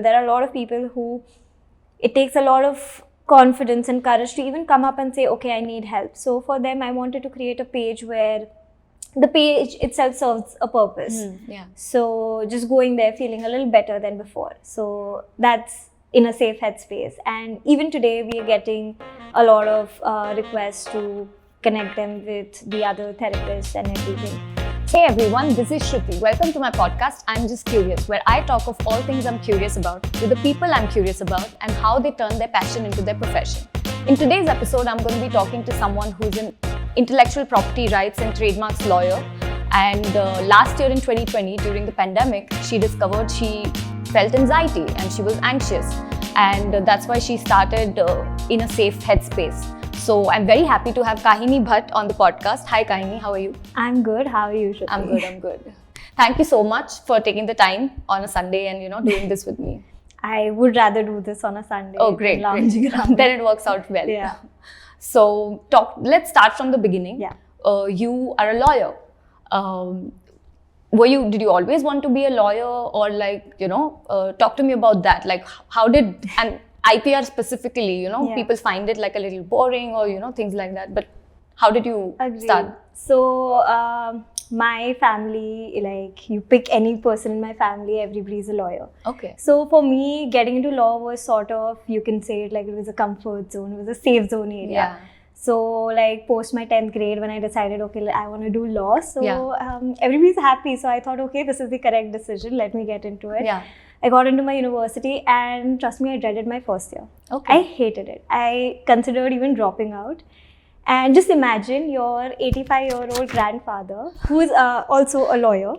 There are a lot of people who it takes a lot of confidence and courage to even come up and say, okay, I need help. So for them, I wanted to create a page where the page itself serves a purpose. So just going there feeling a little better than before. So that's in a safe headspace. And even today, we are getting a lot of requests to connect them with the other therapists and everything. Hey everyone, this is Shruti. Welcome to my podcast, I'm Just Curious, where I talk of all things I'm curious about with the people I'm curious about and how they turn their passion into their profession. In today's episode, I'm going to be talking to someone who's an intellectual property rights and trademarks lawyer. And last year in 2020, during the pandemic, she discovered she felt anxiety and she was anxious. And that's why she started in a safe headspace. So I'm very happy to have Kahinee Bhatt on the podcast. Hi Kahinee, how are you? I'm good. How are you, Shruti? I'm good. Thank you so much for taking the time on a Sunday and doing this with me. I would rather do this on a Sunday. Oh, great. Then it works out well. Yeah. So let's start from the beginning. Yeah. You are a lawyer. Did you always want to be a lawyer, or talk to me about that? Like, how did IPR specifically, people find it like a little boring or, things like that. But how did you start? So, my family, like you pick any person in my family, everybody's a lawyer. Okay. So for me, getting into law was sort of, you can say it like it was a comfort zone, it was a safe zone area. Yeah. So like post my 10th grade when I decided, okay, I want to do law. So everybody's happy. So I thought, okay, this is the correct decision. Let me get into it. Yeah. I got into my university and trust me, I dreaded my first year. Okay. I hated it. I considered even dropping out. And just imagine your 85-year-old grandfather, who is also a lawyer.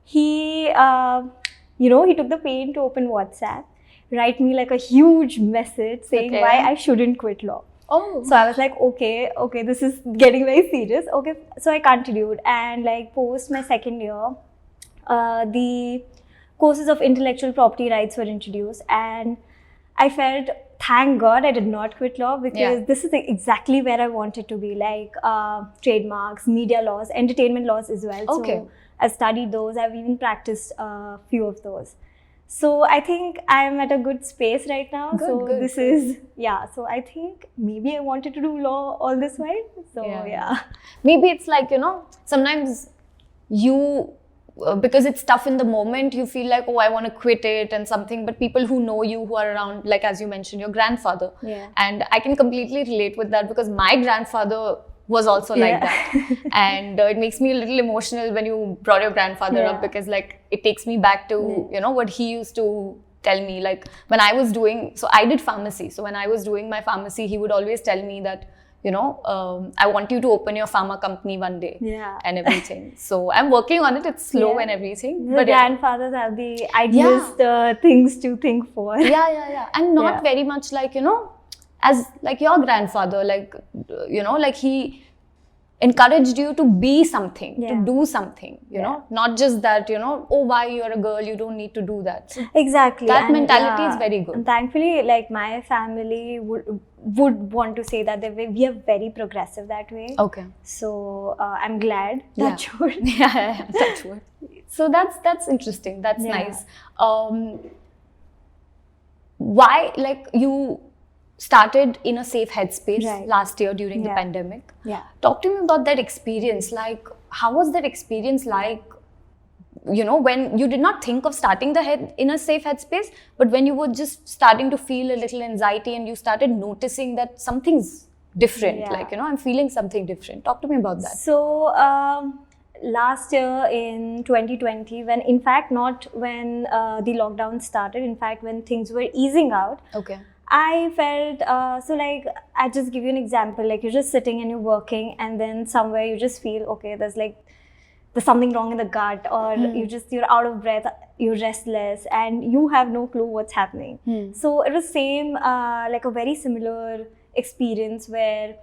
He, he took the pain to open WhatsApp, write me like a huge message saying why I shouldn't quit law. Oh. So I was like, okay, this is getting very serious. Okay, so I continued, and like post my second year, the courses of intellectual property rights were introduced, and I felt, thank God I did not quit law, because this is exactly where I wanted to be, like trademarks, media laws, entertainment laws as well. Okay. So I've studied those, I've even practiced a few of those. So I think I'm at a good space right now. Good. So I think maybe I wanted to do law all this while. So yeah. Maybe it's like, sometimes you, because it's tough in the moment, you feel like, oh, I want to quit it and something, but people who know you, who are around, like as you mentioned, your grandfather. Yeah. And I can completely relate with that, because my grandfather was also like that. And it makes me a little emotional when you brought your grandfather up, because like it takes me back to, what he used to tell me. Like when I was so I did pharmacy. So when I was doing my pharmacy, he would always tell me that, I want you to open your pharma company one day and everything. So I'm working on it. It's slow and everything. But grandfathers have the idealist things to think for. Yeah. And not very much like, as like your grandfather, like, like he encouraged you to be something, to do something, you know, not just that, oh, why you're a girl, you don't need to do that. So exactly. That mentality is very good. And thankfully, like my family would want to say that we are very progressive that way. Okay. So I'm glad. Touch wood. Yeah, touch wood. So that's interesting. That's nice. Why, like you started in a safe headspace last year during the pandemic. Yeah. Talk to me about that experience. Like, how was that experience like, when you did not think of starting in a safe headspace, but when you were just starting to feel a little anxiety and you started noticing that something's different, like, I'm feeling something different. Talk to me about that. So, last year in 2020, not when the lockdown started, in fact, when things were easing out. Okay. I felt, I just give you an example, like you're just sitting and you're working, and then somewhere you just feel, okay, there's something wrong in the gut, or you're out of breath, you're restless, and you have no clue what's happening. So it was like a very similar experience where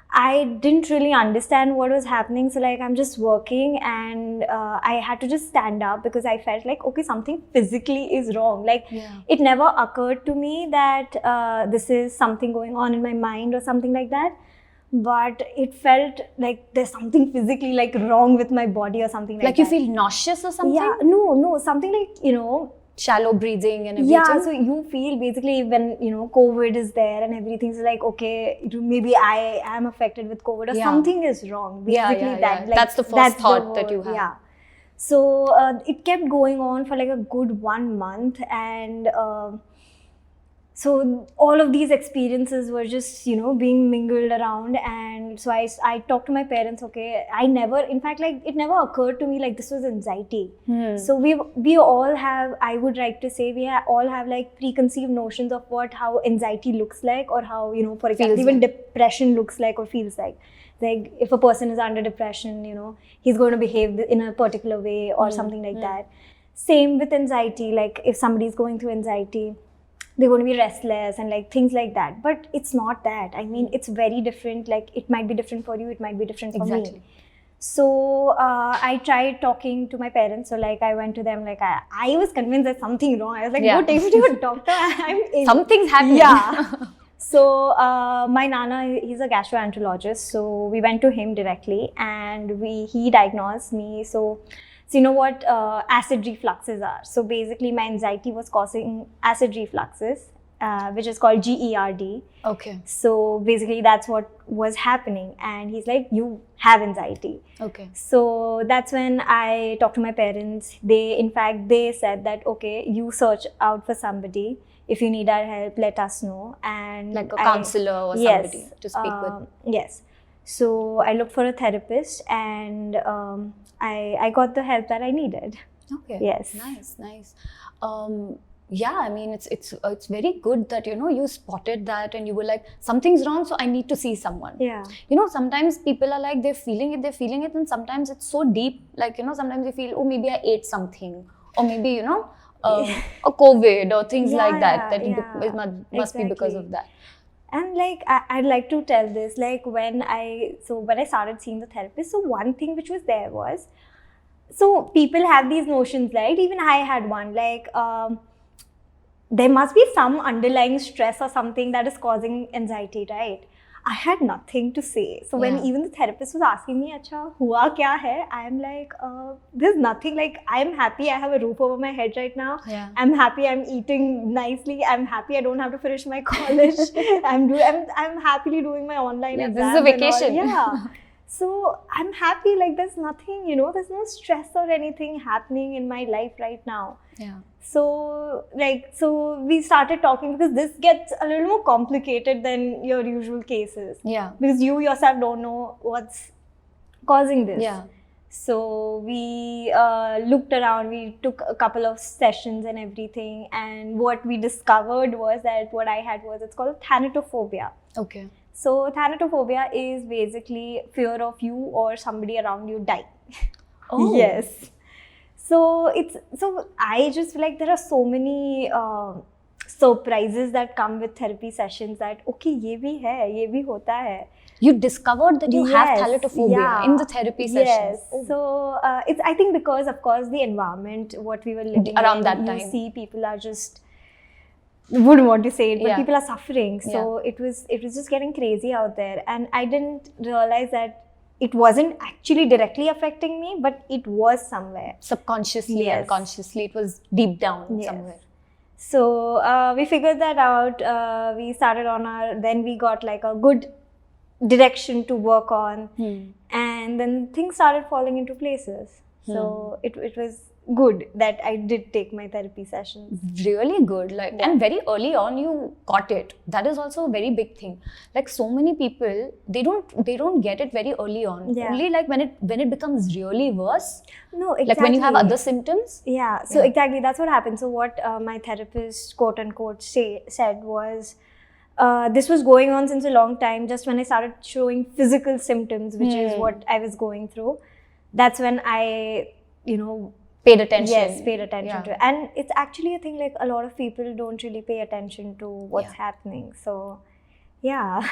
I didn't really understand what was happening. So like I'm just working, and I had to just stand up because I felt like, okay, something physically is wrong. Like it never occurred to me that this is something going on in my mind or something like that. But it felt like there's something physically like wrong with my body or something like that. Like you feel nauseous or something? Yeah, no, something like, shallow breathing and everything. Yeah, so you feel basically when, COVID is there and everything's like, okay, maybe I am affected with COVID or something is wrong. Basically that. Like, that's the first thought that you have. Yeah. So it kept going on for like a good 1 month, and so all of these experiences were just, being mingled around. And so I talked to my parents, okay, in fact, like it never occurred to me like this was anxiety. So we all have, I would like to say, all have like preconceived notions of how anxiety looks like, or how, for example, even depression looks like or feels like. Like if a person is under depression, he's going to behave in a particular way or something like that. Same with anxiety, like if somebody's going through anxiety, they're going to be restless and like things like that. But it's not that. I mean, it's very different. Like it might be different for you, it might be different for me. So I tried talking to my parents. So like I went to them, like I was convinced there's something wrong. I was like, go take me to a doctor. Something's happening. Yeah. So my nana, he's a gastroenterologist. So we went to him directly, and he diagnosed me. So you know what acid refluxes are. So basically my anxiety was causing acid refluxes, which is called GERD. Okay. So basically that's what was happening. And he's like, you have anxiety. Okay. So that's when I talked to my parents. They said that, okay, you search out for somebody. If you need our help, let us know. And like a counselor or somebody to speak with. Yes. So I looked for a therapist, and I got the help that I needed. Okay. Yes. Nice. Yeah, I mean, it's very good that, you spotted that and you were like, something's wrong, so I need to see someone. Yeah. Sometimes people are like, they're feeling it, and sometimes it's so deep. Like, sometimes you feel, oh, maybe I ate something, or maybe, a COVID or things like that. It must be because of that. And like I'd like to tell this, like when I started seeing the therapist, so one thing which was there was, so people have these notions, right? Even I had one, like there must be some underlying stress or something that is causing anxiety, right? I had nothing to say. So when even the therapist was asking me, acha, hua kya hai? I'm like, there's nothing. Like, I'm happy I have a roof over my head right now. Yeah. I'm happy I'm eating nicely. I'm happy I don't have to finish my college. I'm happily doing my online exams. This is a vacation. Yeah. So I'm happy, like there's nothing, there's no stress or anything happening in my life right now. Yeah. So we started talking, because this gets a little more complicated than your usual cases. Yeah. Because you yourself don't know what's causing this. Yeah. So we looked around, we took a couple of sessions and everything. And what we discovered was that what I had was, it's called Thanatophobia. Okay. So Thanatophobia is basically fear of you or somebody around you dying. Oh. Yes. So I just feel like there are so many surprises that come with therapy sessions, that okay, ye bhi hai, ye bhi hota hai. You discovered that you have thanatophobia in the therapy sessions. Yes. Oh. So it's, I think, because of course the environment, what we were living around in, that you time. See people are just, wouldn't want to say it, but people are suffering. So it was just getting crazy out there, and I didn't realize that it wasn't actually directly affecting me, but it was somewhere. Subconsciously, unconsciously, it was deep down somewhere. So we figured that out. We started then we got like a good direction to work on, and then things started falling into places. So it was good that I did take my therapy sessions. Really good, and very early on you got it. That is also a very big thing. Like so many people, they don't get it very early on. Yeah. Only like when it becomes really worse. No, exactly. Like when you have other symptoms. Yeah. So exactly, that's what happened. So what my therapist, quote unquote, said was, this was going on since a long time. Just when I started showing physical symptoms, which is what I was going through, that's when I, paid attention. Yes, paid attention to it. And it's actually a thing, like a lot of people don't really pay attention to what's happening. So, yeah.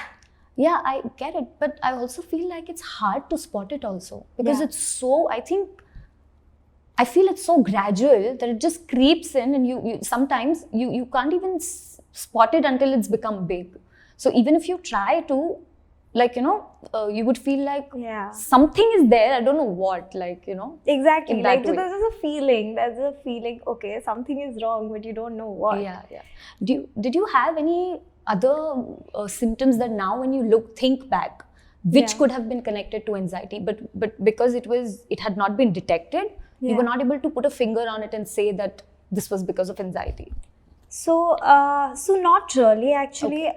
Yeah, I get it. But I also feel like it's hard to spot it also. Because it's so, I feel it's so gradual that it just creeps in, and you sometimes you can't even spot it until it's become big. So even if you try to, like, you would feel like Yeah. something is there, I don't know what, like, Exactly. in that Like way. there's a feeling, okay, something is wrong, but you don't know what. Yeah. Did you have any other symptoms that now when you think back, which Yeah. could have been connected to anxiety, but because it had not been detected, you Yeah. were not able to put a finger on it and say that this was because of anxiety? So, so not really. Actually,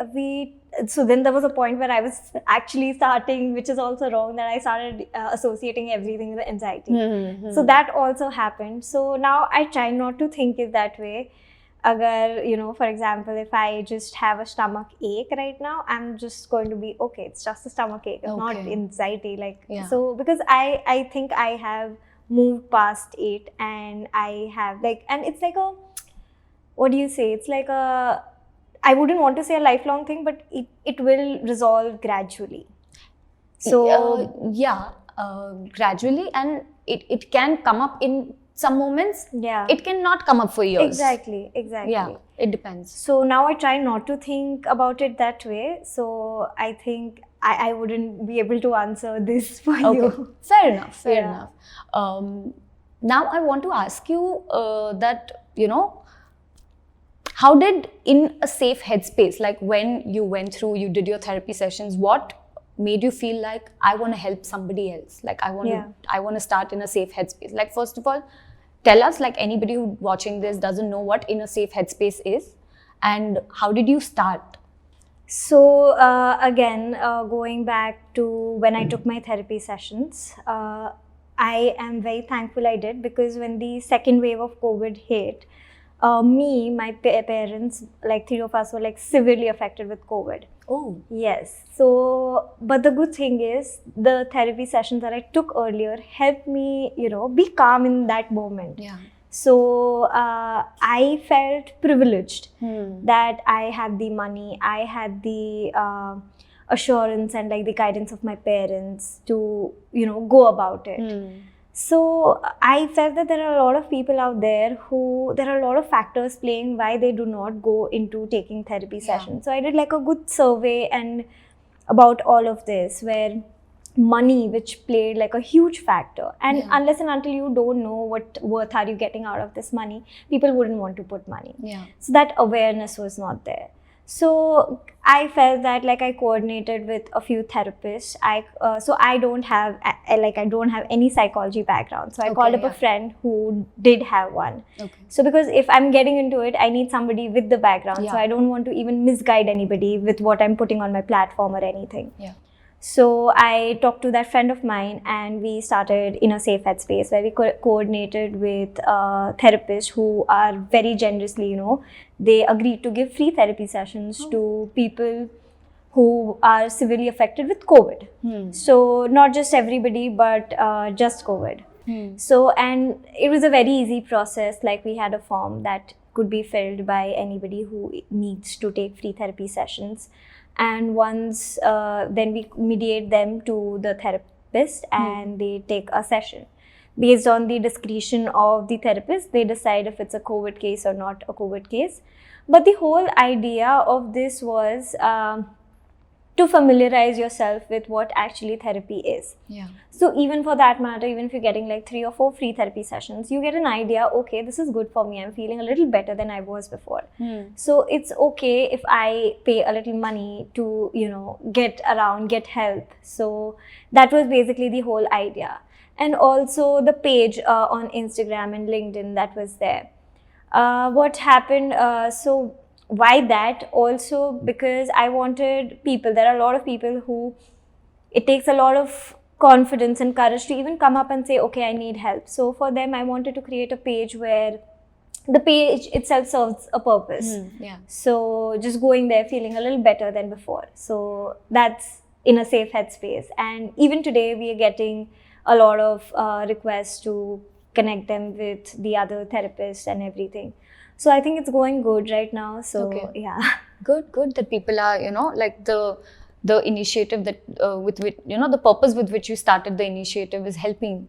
So then there was a point where I was actually starting, which is also wrong, that I started associating everything with anxiety. Mm-hmm. So that also happened. So now I try not to think it that way. Agar, for example, if I just have a stomach ache right now, I'm just going to be, okay, it's just a stomach ache, it's not Okay. anxiety. Like, Yeah. so because I think I have moved past it, and I have and it's like what do you say? It's like I wouldn't want to say a lifelong thing, but it will resolve gradually. So gradually, and it can come up in some moments. Yeah. It cannot come up for years. Exactly. Yeah, it depends. So now I try not to think about it that way. So I think I wouldn't be able to answer this for you. Fair enough. Now I want to ask you that, how did, in a safe headspace, like when you did your therapy sessions, what made you feel like I want to help somebody else? Like I want to start in a safe headspace. Like, first of all, tell us, like, anybody who watching this doesn't know what in a safe headspace is, and how did you start? So again, going back to when I took my therapy sessions, I am very thankful I did, because when the second wave of COVID hit, my parents, like 3 of us, were like severely affected with COVID. Oh. Yes. So, but the good thing is the therapy sessions that I took earlier helped me, be calm in that moment. Yeah. So I felt privileged that I had the money, I had the assurance and like the guidance of my parents to, go about it. So I felt that there are a lot of people out there there are a lot of factors playing why they do not go into taking therapy sessions. So I did like a good survey and about all of this, where money, which played like a huge factor, and unless and until you don't know what worth are you getting out of this money, people wouldn't want to put money. So that awareness was not there. So I felt that like I coordinated with a few therapists. So I don't have any psychology background. So I called up a friend who did have one. So because if I'm getting into it, I need somebody with the background. So I don't want to even misguide anybody with what I'm putting on my platform or anything. So I talked to that friend of mine, and we started in a safe headspace where we coordinated with therapists who are very generously, they agreed to give free therapy sessions to people who are severely affected with COVID. So not just everybody, but just COVID. So, and it was a very easy process. Like, we had a form that could be filled by anybody who needs to take free therapy sessions. And once then we mediate them to the therapist, and they take a session. Based on the discretion of the therapist, they decide if it's a COVID case or not a COVID case. But the whole idea of this was to familiarize yourself with what actually therapy is. So even for that matter, even if you're getting like 3 or 4 free therapy sessions, you get an idea, okay, this is good for me. I'm feeling a little better than I was before. So it's okay if I pay a little money to, get help. So that was basically the whole idea. And also the page on Instagram and LinkedIn that was there. What happened, so why that? Also because I wanted people, there are a lot of people who, it takes a lot of confidence and courage to even come up and say, okay, I need help. So for them, I wanted to create a page where the page itself serves a purpose. So just going there feeling a little better than before. So that's in a safe headspace. And even today, we are getting a lot of requests to connect them with the other therapists and everything. So I think it's going good right now. So yeah. Good that people are, like the initiative that with which, the purpose with which you started the initiative is helping,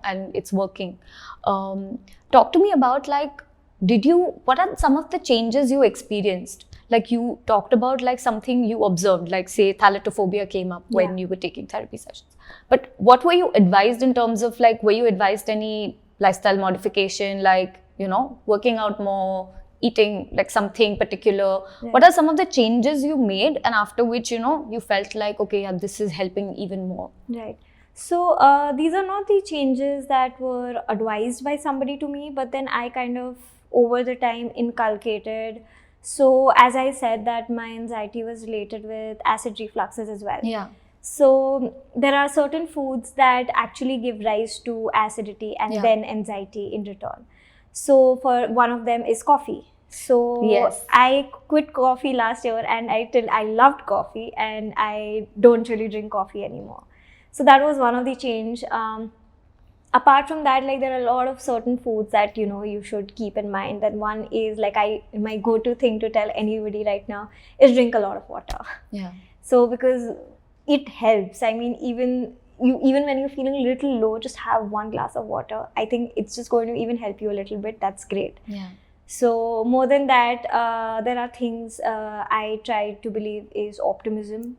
and it's working. Talk to me about, like, what are some of the changes you experienced? like you talked about like something you observed, like say thanatophobia came up when you were taking therapy sessions. But what were you advised in terms of like, were you advised any lifestyle modification, like, you know, working out more, eating like something particular? What are some of the changes you made, and after which, you know, you felt like, okay, yeah, this is helping even more? Right. So these are not the changes that were advised by somebody to me, but then I kind of over the time inculcated. So as I said that my anxiety was related with acid refluxes as well. Yeah. So there are certain foods that actually give rise to acidity and then anxiety in return. So for one of them is coffee. So I quit coffee last year, and I loved coffee, and I don't really drink coffee anymore. So that was one of the change. Apart from that, like there are a lot of certain foods that, you know, you should keep in mind. That one is like my go-to thing to tell anybody right now is drink a lot of water. Yeah. So because it helps. I mean, even when you're feeling a little low, just have one glass of water. I think it's just going to even help you a little bit. That's great. Yeah. So more than that, there are things I try to believe is optimism.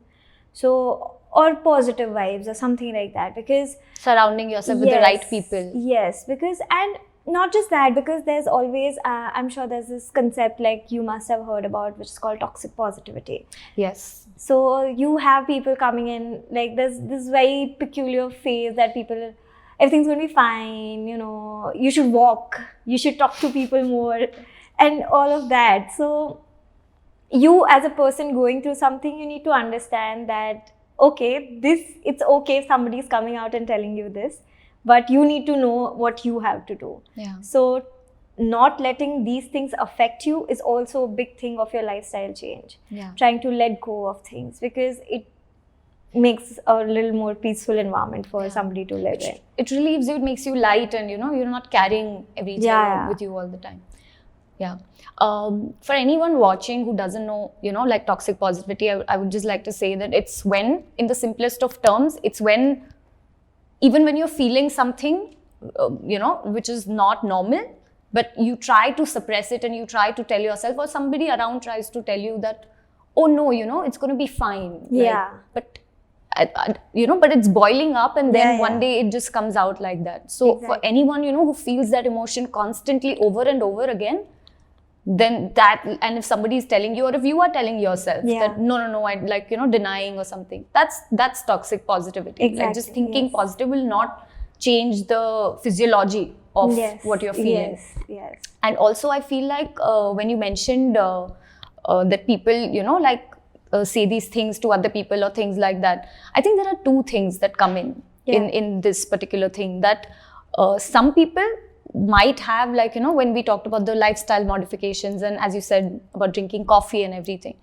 So, or positive vibes or something like that, because surrounding yourself with the right people. Yes, because, and not just that, because there's always, I'm sure there's this concept like you must have heard about, which is called toxic positivity. Yes. So you have people coming in, like there's this very peculiar phase that people, everything's going to be fine, you know, you should walk, you should talk to people more, and all of that. So you as a person going through something, you need to understand that, okay, it's okay if somebody is coming out and telling you this, but you need to know what you have to do. Yeah. So not letting these things affect you is also a big thing of your lifestyle change. Yeah. Trying to let go of things, because it makes a little more peaceful environment for somebody to live in. It relieves you, it makes you light, and you know, you're not carrying everything with you all the time. Yeah. For anyone watching who doesn't know, you know, like toxic positivity, I would just like to say that it's when, in the simplest of terms, it's when, even when you're feeling something, you know, which is not normal, but you try to suppress it and you try to tell yourself, or somebody around tries to tell you that, oh no, you know, it's going to be fine. Yeah. Like, but, you know, but it's boiling up, and then one day it just comes out like that. So for anyone, you know, who feels that emotion constantly over and over again, then that, and if somebody is telling you, or if you are telling yourself that no, I like, you know, denying or something, that's toxic positivity. Exactly. Like just thinking positive will not change the physiology of what you're feeling. Yes. And also I feel like when you mentioned that people, you know, like say these things to other people or things like that, I think there are two things that come in this particular thing, that some people might have, like, you know, when we talked about the lifestyle modifications, and as you said about drinking coffee and everything,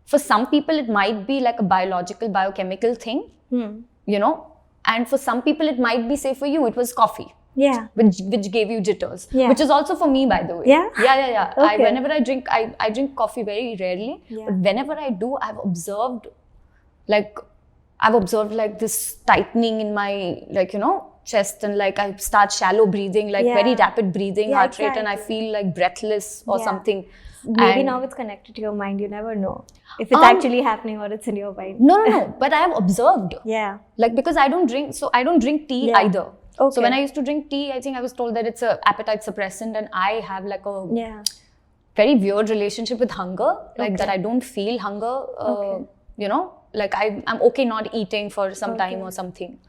for some people it might be like a biological, biochemical thing, you know, and for some people it might be, say for you, it was coffee. Yeah. Which gave you jitters. Yeah. Which is also for me, by the way. Yeah? Yeah. Okay. Whenever I drink, I drink coffee very rarely. Yeah. But whenever I do, I've observed like this tightening in my, like, you know, chest, and like I start shallow breathing, like very rapid breathing, heart rate, and I feel like breathless or something. Maybe and now it's connected to your mind. You never know if it's actually happening or it's in your mind. No. But I have observed. Yeah. Like, because I don't drink tea either. Okay. So when I used to drink tea, I think I was told that it's a appetite suppressant, and I have like a very weird relationship with hunger, like that I don't feel hunger, you know, like I'm okay not eating for some time or something.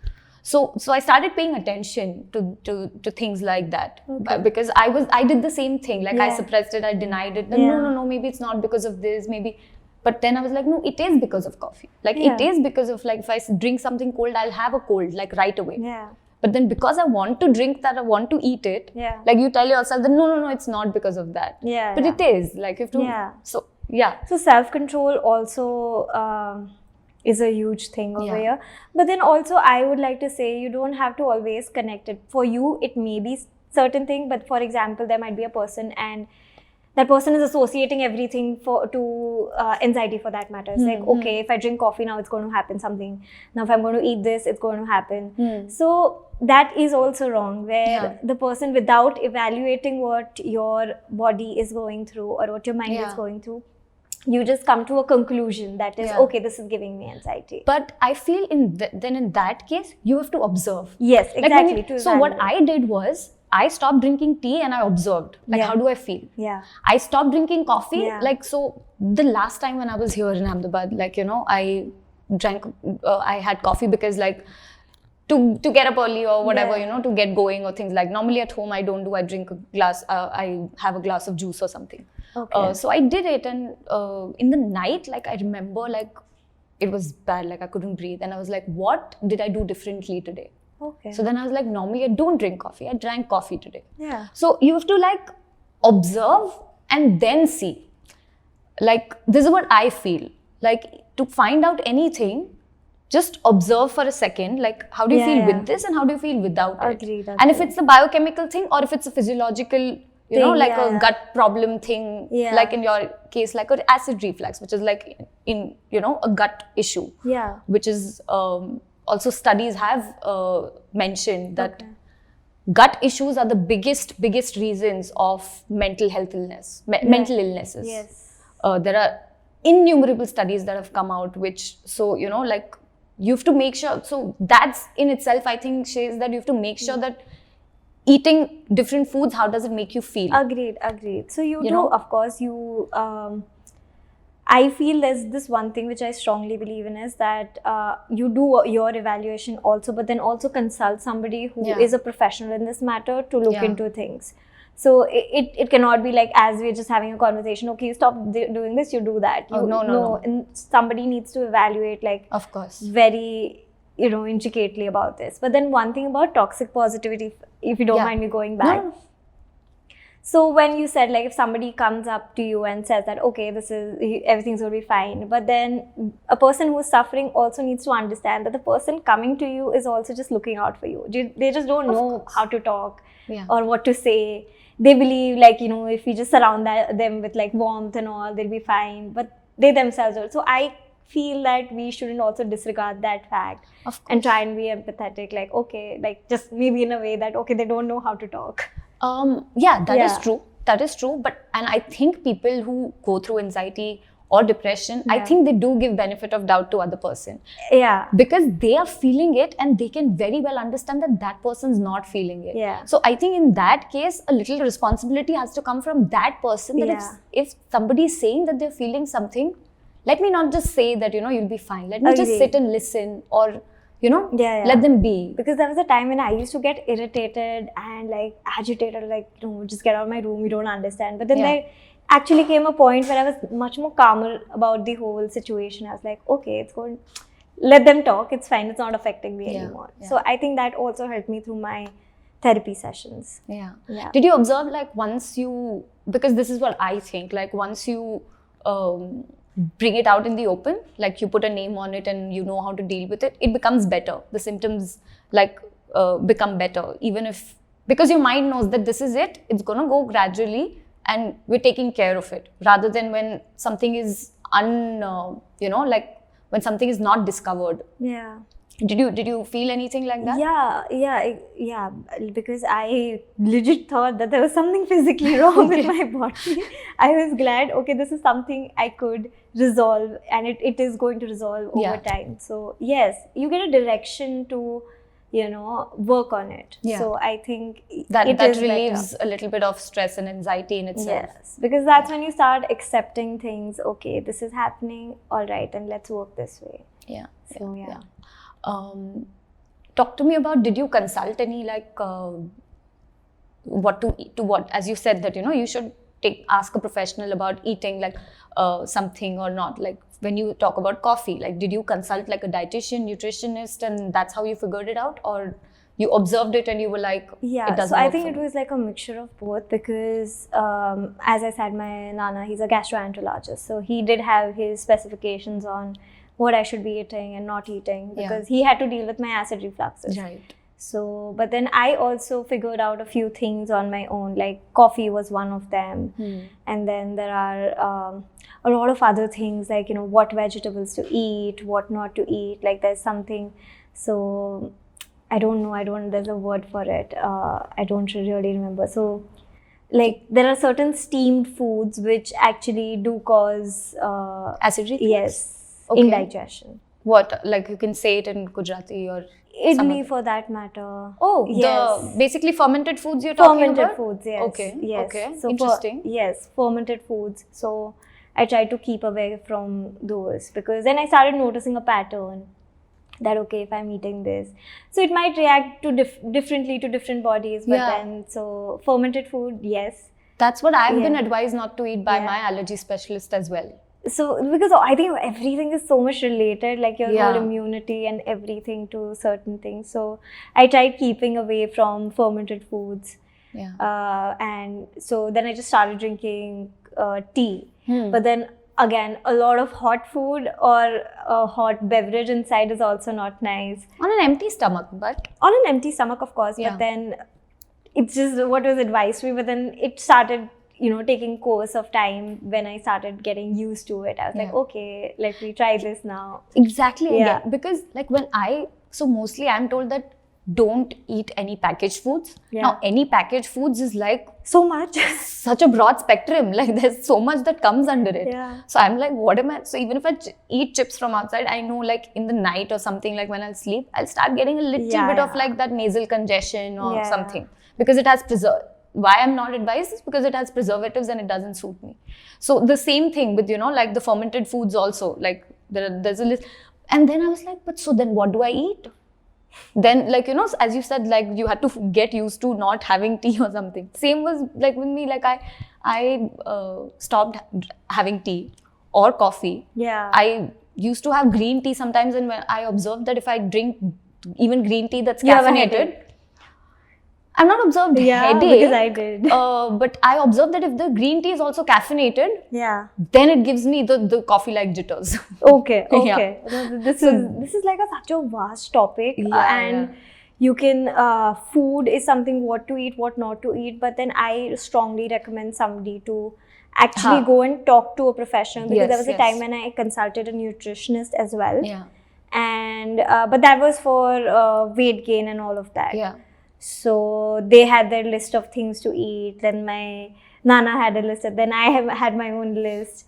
So I started paying attention to things like that, because I did the same thing, like I suppressed it, I denied it. No, maybe it's not because of this, maybe. But then I was like, no, it is because of coffee. Like it is because of, like, if I drink something cold, I'll have a cold, like right away. Yeah. But then because I want to drink that, I want to eat it. Yeah. Like you tell yourself that no, it's not because of that. Yeah. But it is. Like you have to. Yeah. So So self-control also is a huge thing over here. But then also I would like to say, you don't have to always connect it. For you, it may be certain thing, but for example, there might be a person and that person is associating everything to anxiety for that matter. It's like, okay, if I drink coffee now, it's going to happen something. Now, if I'm going to eat this, it's going to happen. So that is also wrong, where the person, without evaluating what your body is going through or what your mind is going through, you just come to a conclusion that is, Yeah. okay, this is giving me anxiety. But I feel then in that case, you have to observe. Yes, Like exactly. so what I did was, I stopped drinking tea and I observed, like, Yeah. how do I feel? Yeah. I stopped drinking coffee. Yeah. Like, so the last time when I was here in Ahmedabad, like, you know, I had coffee because, like, to get up early or whatever, Yeah. you know, to get going or things like. Normally at home I don't do. I drink a glass. I have a glass of juice or something. Okay. So I did it, and in the night, like, I remember, like, it was bad. Like, I couldn't breathe, and I was like, what did I do differently today? Okay. So then I was like, normally I don't drink coffee. I drank coffee today. Yeah. So you have to, like, observe and then see. Like, this is what I feel. Like, to find out anything, just observe for a second. Like, how do you feel with this and how do you feel without it? Agreed. And if it's a biochemical thing or if it's a physiological, you know, like a gut problem thing, like in your case, like an acid reflux, which is like in, you know, a gut issue. Yeah. Which is also studies have mentioned that gut issues are the biggest reasons of mental health illness, mental illnesses. Yes. There are innumerable studies that have come out, which, so, you know, like, you have to make sure. So that's in itself, I think, says that you have to make sure that eating different foods, how does it make you feel? Agreed. So you do, know? of course, you. I feel there's this one thing which I strongly believe in is that you do your evaluation also, but then also consult somebody who is a professional in this matter to look into things. So it cannot be like, as we're just having a conversation, okay, you stop doing this, you do that. No. And somebody needs to evaluate, like, Of course. very, you know, intricately about this. But then one thing about toxic positivity, if you don't mind me going back. No. So when you said, like, if somebody comes up to you and says that, okay, everything's going to be fine, but then a person who's suffering also needs to understand that the person coming to you is also just looking out for you. They just don't know how to talk or what to say. They believe, like, you know, if we just surround them with, like, warmth and all, they'll be fine. But they themselves are. So I feel that we shouldn't also disregard that fact and try and be empathetic. Like, okay, like, just maybe in a way that, okay, they don't know how to talk. That is true. That is true. And I think people who go through anxiety or depression, I think they do give benefit of doubt to other person. Yeah. Because they are feeling it and they can very well understand that person's not feeling it. Yeah. So I think in that case, a little responsibility has to come from that person. That if somebody is saying that they're feeling something, let me not just say that, you know, you'll be fine. Let me just sit and listen, or, you know, let them be. Because there was a time when I used to get irritated and, like, agitated, like, you know, just get out of my room, you don't understand. But then there actually came a point where I was much more calmer about the whole situation. I was like, okay, it's going, let them talk, it's fine, it's not affecting me anymore. So I think that also helped me through my therapy sessions. Yeah. Did you observe, like, once you, because this is what I think, like, once you bring it out in the open, like, you put a name on it and you know how to deal with it, it becomes better. The symptoms, like, become better, even if, because your mind knows that this is it, it's gonna go gradually and we're taking care of it, rather than when something is you know, like, when something is not discovered. Yeah. Did you feel anything like that? Yeah. Because I legit thought that there was something physically wrong with my body. I was glad, okay, this is something I could resolve, and it is going to resolve over time. So yes, you get a direction to, you know, work on it. So I think that is relieves better. a little bit of stress and anxiety in itself. Yes, because that's when you start accepting things. Okay, this is happening. All right, and let's work this way. So yeah. Talk to me about, did you consult any, like, what to eat, as you said that, you know, you should ask a professional about eating, like, something or not, like, when you talk about coffee, like, did you consult, like, a dietitian, nutritionist, and that's how you figured it out, or you observed it and you were like, it doesn't so I work think for it me? was like a mixture of both, because as I said, my Nana, he's a gastroenterologist, so he did have his specifications on what I should be eating and not eating, because he had to deal with my acid refluxes. Right. So, but then I also figured out a few things on my own, like coffee was one of them. And then there are a lot of other things, like, you know, what vegetables to eat, what not to eat, like there's something, so I don't know, there's a word for it, I don't really remember. So like there are certain steamed foods which actually do cause Acid reflux? yes, Okay. indigestion. What? Like you can say it in Gujarati or some Idli other- for that matter. Oh, yes. the basically fermented foods you're talking Fermented about? foods, yes. Okay. Yes. Okay. So Interesting. yes, fermented foods. So I try to keep away from those because then I started noticing a pattern that okay, if I'm eating this, so it might react to differently to different bodies. But Yeah. then so fermented food, yes. That's what I've been Yeah. advised not to eat by Yeah. my allergy specialist as well. So because I think everything is so much related, like your Yeah. whole immunity and everything to certain things. So I tried keeping away from fermented foods. Yeah. And so then I just started drinking tea. Hmm. But then again, a lot of hot food or a hot beverage inside is also not nice. On an empty stomach, but On an empty stomach, of course, Yeah. but then it's just what was advised to me. But then it started, taking course of time when I started getting used to it. I was like, Yeah. okay, let me try this now. exactly. Yeah. Again, because like so mostly I'm told that don't eat any packaged foods. Yeah. Now, any packaged foods is like So much. such a broad spectrum. Like there's so much that comes under it. Yeah. So I'm like, what am I? So even if I eat chips from outside, I know like in the night or something, like when I'll sleep, I'll start getting a little Yeah, bit of yeah. like that nasal congestion or Yeah. something because it has why I'm not advised is because it has preservatives and it doesn't suit me. So the same thing with, like the fermented foods also, like there's a list. And then I was like, but so then what do I eat? Then like, as you said, like you had to get used to not having tea or something. Same was like with me, like I stopped having tea or coffee. Yeah. I used to have green tea sometimes, and when I observed that if I drink even green tea that's You have a caffeinated, headache. I'm not observed Yeah, headache. because I did. But I observed that if the green tea is also caffeinated, Yeah. then it gives me the coffee-like jitters. Okay. Yeah. Okay. This is like such a vast topic, Yeah, and yeah. you can food is something what to eat, what not to eat. But then I strongly recommend somebody to actually Huh. go and talk to a professional because Yes, there was a yes. time when I consulted a nutritionist as well, Yeah, and but that was for weight gain and all of that. yeah. So they had their list of things to eat. Then my Nana had a list. And then I have had my own list.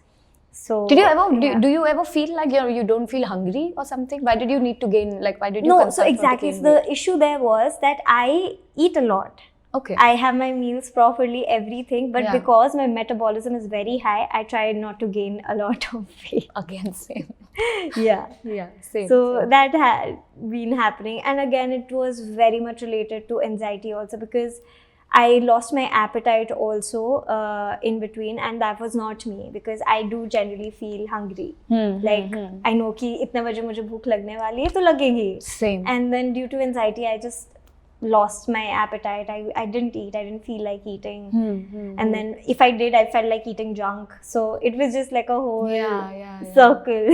So Did you ever yeah. do you ever feel like you don't feel hungry or something? Why did you need to gain why did you No, so consult not to exactly. gain So weight? the issue there was that I eat a lot. Okay. I have my meals properly, everything. But Yeah. because my metabolism is very high, I try not to gain a lot of weight. Again, same. Yeah. Yeah, same. So same. that had been happening. And again, it was very much related to anxiety also because I lost my appetite also in between, and that was not me because I do generally feel hungry. Like I know कि इतने बजे मुझे भूख लगने वाली है तो लगेगी. Same. And then due to anxiety, I just lost my appetite. I didn't eat. I didn't feel like eating. And then if I did, I felt like eating junk. So it was just like a whole Yeah. circle.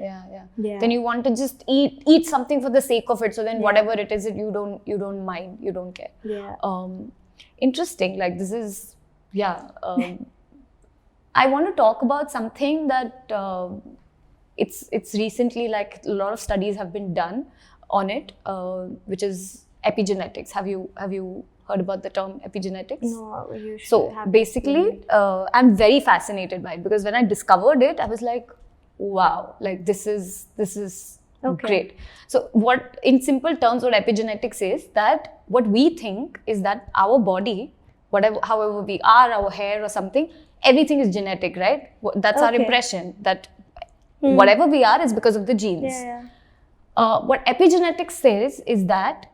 Yeah. Yeah. Then you want to just eat something for the sake of it. So then whatever it is, you don't mind, you don't care. Yeah. Interesting. Like this is I want to talk about something that it's recently like a lot of studies have been done on it, which is epigenetics. Have you heard about the term epigenetics? No, you should So have basically, I'm very fascinated by it because when I discovered it, I was like, wow, like this is Okay. great. So what, in simple terms, what epigenetics is that what we think is that our body, however we are, our hair or something, everything is genetic, right? That's our Okay. impression that whatever we are is because of the genes. Yeah. What epigenetics says is that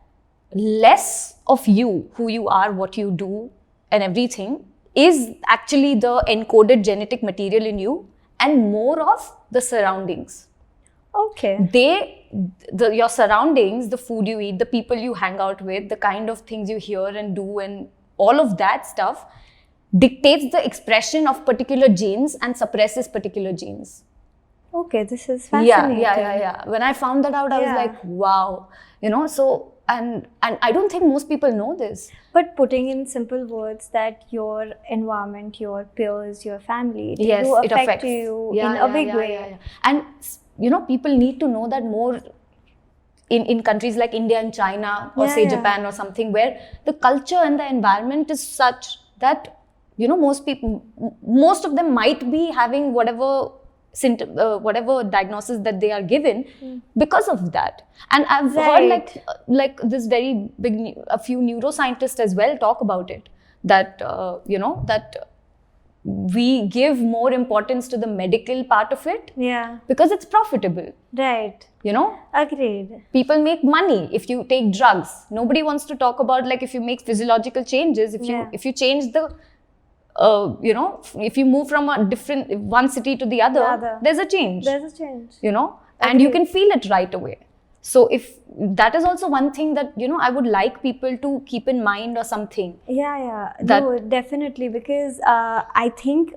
less of you, who you are, what you do, and everything is actually the encoded genetic material in you, and more of the surroundings. Okay. Your surroundings, the food you eat, the people you hang out with, the kind of things you hear and do, and all of that stuff dictates the expression of particular genes and suppresses particular genes. Okay, this is fascinating. Yeah. When I found that out, I was Yeah. like, wow. So, and I don't think most people know this. But putting in simple words that your environment, your peers, your family, they Yes, do it affect affects you in a big way. Yeah. And people need to know that more in countries like India and China or say Yeah. Japan or something, where the culture and the environment is such that most of them might be having whatever whatever diagnosis that they are given because of that. And I've heard like this very big, a few neuroscientists as well talk about it, that that we give more importance to the medical part of it because it's profitable. Right. Agreed. People make money if you take drugs. Nobody wants to talk about like if you make physiological changes, if you change the if you move from one city to the other, there's a change. And you can feel it right away. So if that is also one thing that I would like people to keep in mind or something. No, definitely, because I think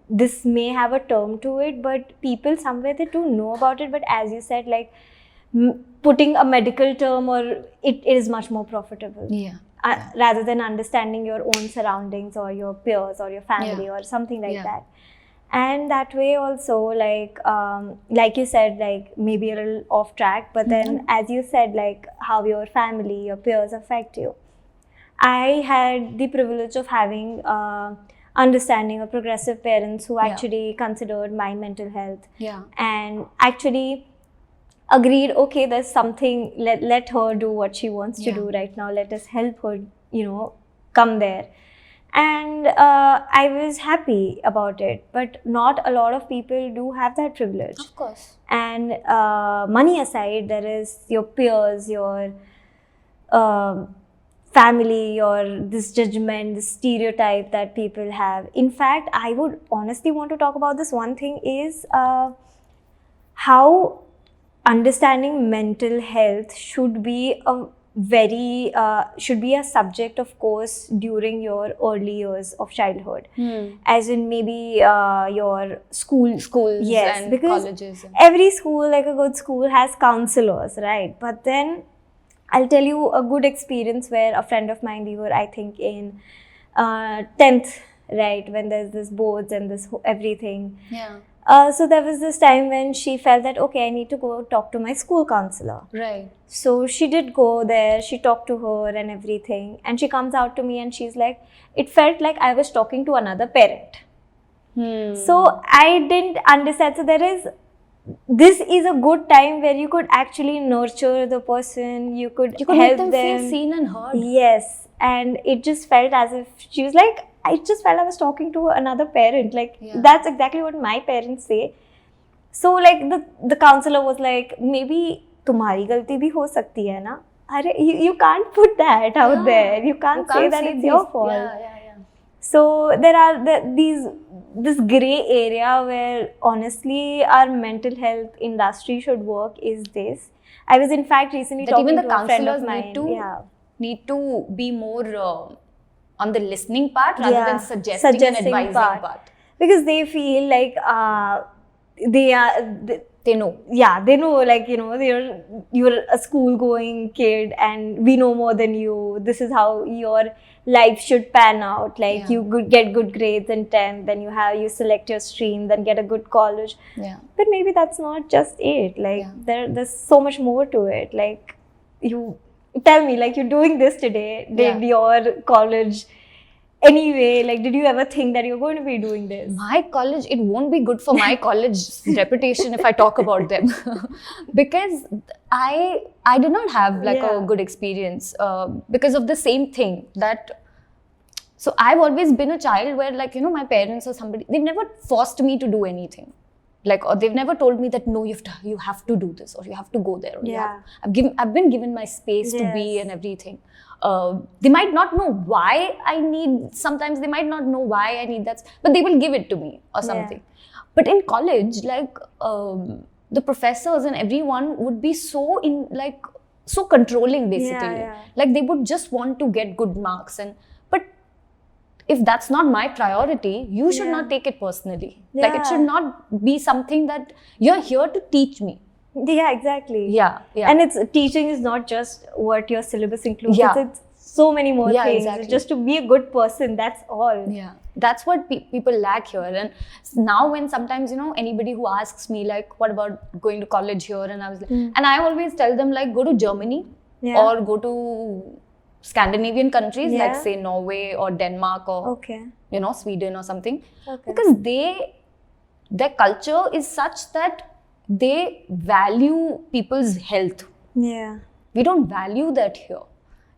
this may have a term to it, but people somewhere, they do know about it, but as you said, like putting a medical term, or it is much more profitable. Rather than understanding your own surroundings or your peers or your family or something like that. And that way also, like you said, like maybe a little off track, but then as you said, like how your family, your peers affect you. I had the privilege of having understanding or progressive parents who actually considered my mental health and actually agreed, okay, there's something, let her do what she wants to do right now, let us help her, come there. And I was happy about it, but not a lot of people do have that privilege. Of course. And money aside, there is your peers, your family, your this judgment, this stereotype that people have. In fact, I would honestly want to talk about this. One thing is how understanding mental health should be a subject, of course, during your early years of childhood, as in maybe your schools and because colleges. Every school, like a good school, has counselors, right? But then I'll tell you a good experience where a friend of mine, we were, I think, in 10th, right, when there's this boards and this everything. So there was this time when she felt that, okay, I need to go talk to my school counselor. Right. So she did go there, she talked to her and everything. And she comes out to me and she's like, it felt like I was talking to another parent. So I didn't understand. So this is a good time where you could actually nurture the person, you could help make them them feel seen and heard. Yes. And it just felt as if she was like, I just felt I was talking to another parent. Like, that's exactly what my parents say. So, like, the counselor was like, maybe tumhari galti bhi ho sakti hai na? You can't put that out there. You can't say that it's your fault. So, there are this grey area where, honestly, our mental health industry should work is this. I was, in fact, recently talking to a friend of mine. Need to be more on the listening part rather than suggesting and advising part. Because they feel like they know. Yeah, they know, like, you're a school-going kid and we know more than you. This is how your life should pan out. Like, you get good grades in 10th, then you select your stream, then get a good college. But maybe that's not just it. Like, there's so much more to it. Like, tell me, like, you're doing this today. Did your college anyway, like, did you ever think that you're going to be doing this? My college, it won't be good for my college reputation if I talk about them. Because I did not have like a good experience because of the same thing that. So I've always been a child where, like, my parents or somebody, they've never forced me to do anything. Like, or they've never told me that, no, you have to do this, or you have to go there. Or I've been given my space to be and everything. They might not know why sometimes they might not know why I need that, but they will give it to me or something. But in college, like, the professors and everyone would be so controlling, basically. Like, they would just want to get good marks. But if that's not my priority, you should not take it personally. Like, it should not be something that you're here to teach me. Yeah, exactly. Yeah. And teaching is not just what your syllabus includes. It's so many more things. Exactly. Just to be a good person, that's all. Yeah, that's what people lack here. And now when sometimes, anybody who asks me, like, what about going to college here? And I was like, and I always tell them, like, go to Germany or go to Scandinavian countries, like Yeah. say Norway or Denmark or Okay. Sweden or something, Okay. because their culture is such that they value people's health. Yeah. We don't value that here.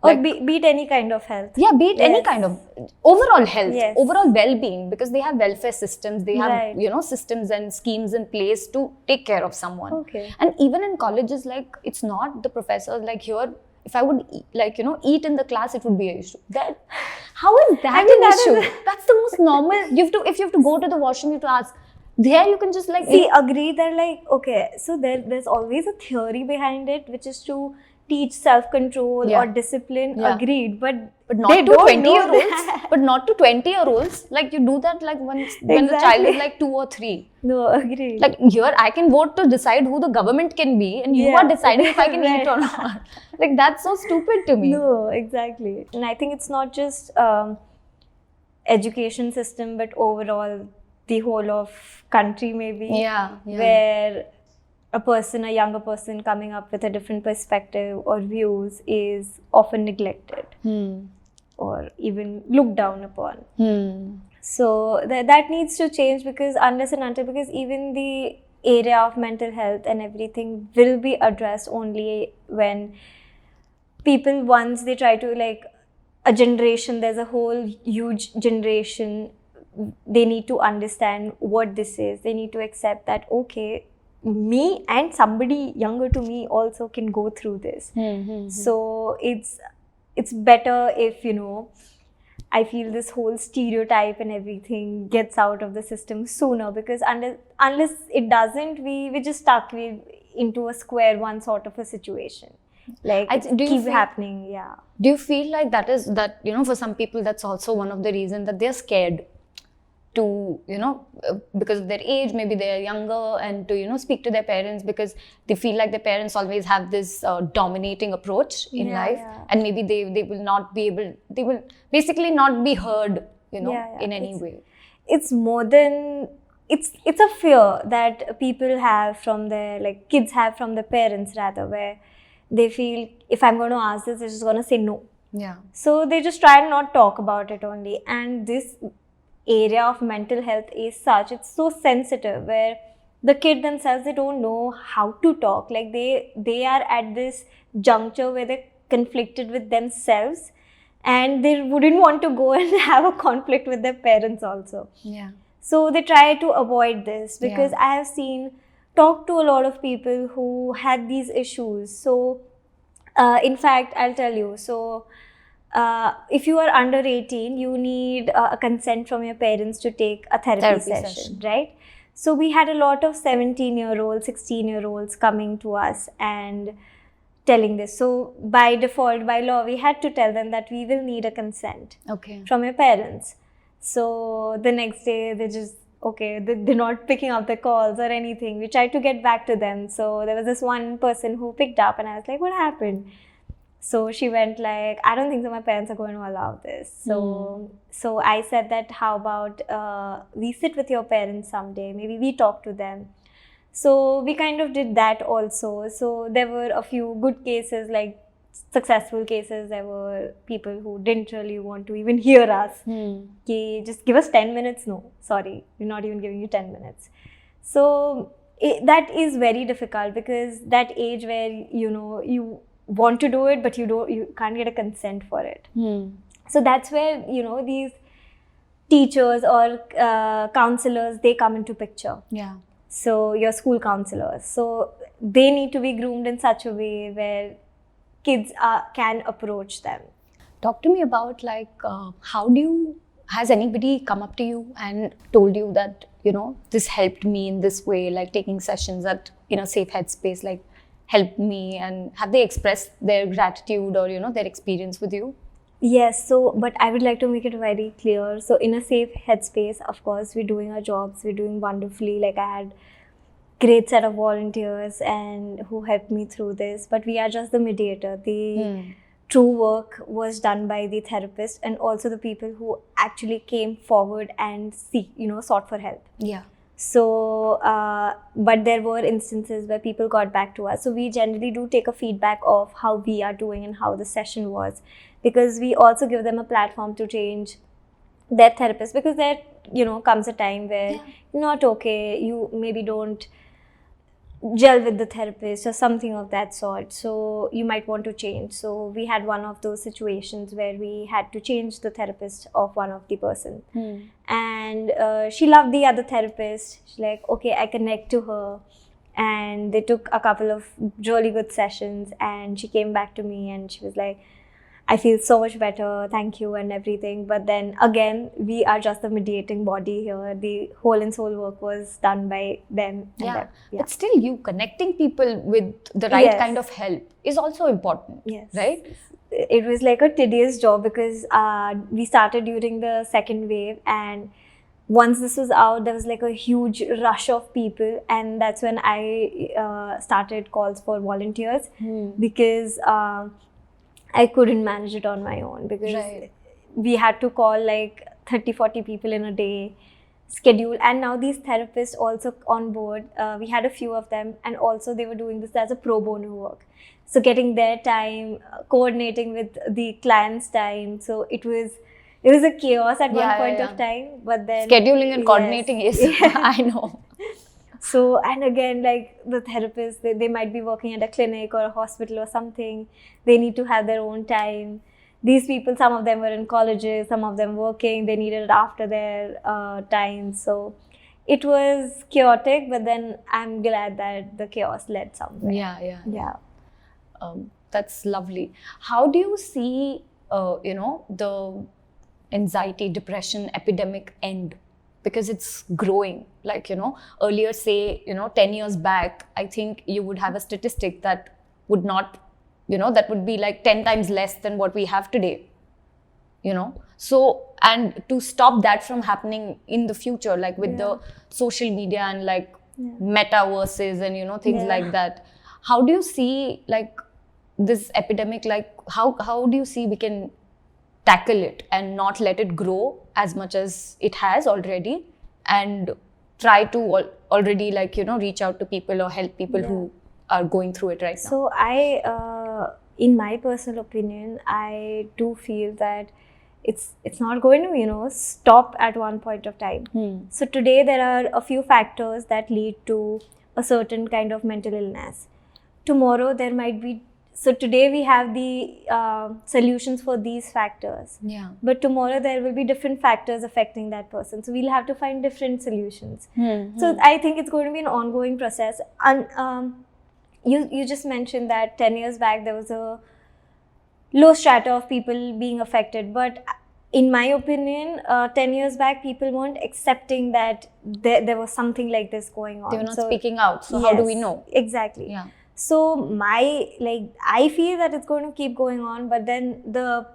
Or beat any kind of health. Yeah, be it any Yes. kind of overall health, Yes. overall well-being, because they have welfare systems, they have Right. systems and schemes in place to take care of someone. Okay. And even in colleges, like, it's not the professors, like here, if I would eat in the class, it would be an issue. That how is that I mean, an that issue? is- That's the most normal. If you have to go to the washroom, you have to ask. There you can just like See, agree that like, okay, so there's always a theory behind it, which is to teach self-control Yeah. or discipline. Yeah. Agreed, but not they to don't 20-year-olds. know But not to 20-year-olds. Like, you do that like when the child is like 2 or 3. No, agreed. Like, here I can vote to decide who the government can be, and you Yeah. are deciding if I can eat Right. or not. Like, that's so stupid to me. No, exactly. And I think it's not just education system, but overall the whole of country maybe. Yeah. Where a younger person coming up with a different perspective or views is often neglected or even looked down upon. So that needs to change, because because even the area of mental health and everything will be addressed only when people, once they try to, like, a generation, there's a whole huge generation, they need to understand what this is. They need to accept that, okay, me and somebody younger to me also can go through this. So it's better if, I feel this whole stereotype and everything gets out of the system sooner, because unless it doesn't, we're just stuck into a square one sort of a situation. Like, keep happening. Yeah. Do you feel like that for some people, that's also one of the reasons that they're scared to, because of their age, maybe they're younger, and to, speak to their parents, because they feel like their parents always have this dominating approach in life, and maybe they will not be able, they will basically not be heard, in any way. It's more than, it's a fear that people have from their, like, kids have from their parents rather, where they feel, if I'm going to ask this, they're just going to say no. Yeah. So they just try and not talk about it only. And this area of mental health is such, it's so sensitive, where the kid themselves, they don't know how to talk. Like, they are at this juncture where they're conflicted with themselves, and they wouldn't want to go and have a conflict with their parents also. Yeah. So they try to avoid this, because I have talked to a lot of people who had these issues. So in fact, I'll tell you, so if you are under 18, you need a consent from your parents to take a therapy session, right? So we had a lot of 17-year-olds, 16-year-olds coming to us and telling this. So by default, by law, we had to tell them that we will need a consent from your parents. So the next day, they're not picking up the calls or anything. We tried to get back to them. So there was this one person who picked up, and I was like, what happened? So she went like, I don't think so, my parents are going to allow this. So I said that, how about we sit with your parents someday, maybe we talk to them. So we kind of did that also. So there were a few good cases, like successful cases. There were people who didn't really want to even hear us. Ki, just give us 10 minutes. No, sorry, we're not even giving you 10 minutes. So that is very difficult, because that age where, you want to do it, but you can't get a consent for it. So that's where, these teachers or counselors, they come into picture. Yeah. So your school counselors, so they need to be groomed in such a way where kids can approach them. Talk to me about, like, has anybody come up to you and told you that, this helped me in this way, like taking sessions at, safe headspace, like, helped me, and have they expressed their gratitude or, their experience with you? Yes, but I would like to make it very clear. So in a safe headspace, of course, we're doing our jobs, we're doing wonderfully. Like, I had great set of volunteers and who helped me through this, but we are just the mediator. The true work was done by the therapist and also the people who actually came forward and sought for help. Yeah. So, but there were instances where people got back to us. So we generally do take a feedback of how we are doing and how the session was, because we also give them a platform to change their therapist, because there, comes a time where you're not okay, you maybe don't gel with the therapist or something of that sort, so you might want to change. So we had one of those situations where we had to change the therapist of one of the person, and she loved the other therapist. She's like, okay, I connect to her, and they took a couple of really good sessions, and she came back to me and she was like, I feel so much better, thank you and everything. But then again, we are just the mediating body here. The whole and soul work was done by them. But still, you connecting people with the right kind of help is also important, right? It was like a tedious job, because we started during the second wave, and once this was out, there was like a huge rush of people, and that's when I started calls for volunteers, because I couldn't manage it on my own, because we had to call like 30-40 people in a day, schedule. And now these therapists also on board, we had a few of them, and also they were doing this as a pro bono work. So getting their time, coordinating with the client's time. So it was a chaos at one point of time, but then scheduling and coordinating is, I know. So, and again, like the therapists, they might be working at a clinic or a hospital or something. They need to have their own time. These people, some of them were in colleges, some of them working. They needed it after their time. So it was chaotic, but then I'm glad that the chaos led somewhere. Yeah. That's lovely. How do you see, the anxiety, depression epidemic end? Because it's growing. Like, earlier, say, 10 years back, I think you would have a statistic that would not, that would be like 10 times less than what we have today, So, and to stop that from happening in the future, like with the social media and like metaverses and, things like that, how do you see like this epidemic, like how do you see we can tackle it and not let it grow as much as it has already, and try to already like reach out to people or help people who are going through it right now? So I in my personal opinion, I do feel that it's not going to stop at one point of time. So today there are a few factors that lead to a certain kind of mental illness. Tomorrow there might be. So today we have the solutions for these factors. But tomorrow there will be different factors affecting that person. So we'll have to find different solutions. So I think it's going to be an ongoing process. And you just mentioned that 10 years back there was a low strata of people being affected. But in my opinion, 10 years back people weren't accepting that there was something like this going on. They were not speaking out. So how do we know? Exactly. So I feel that it's going to keep going on, but then the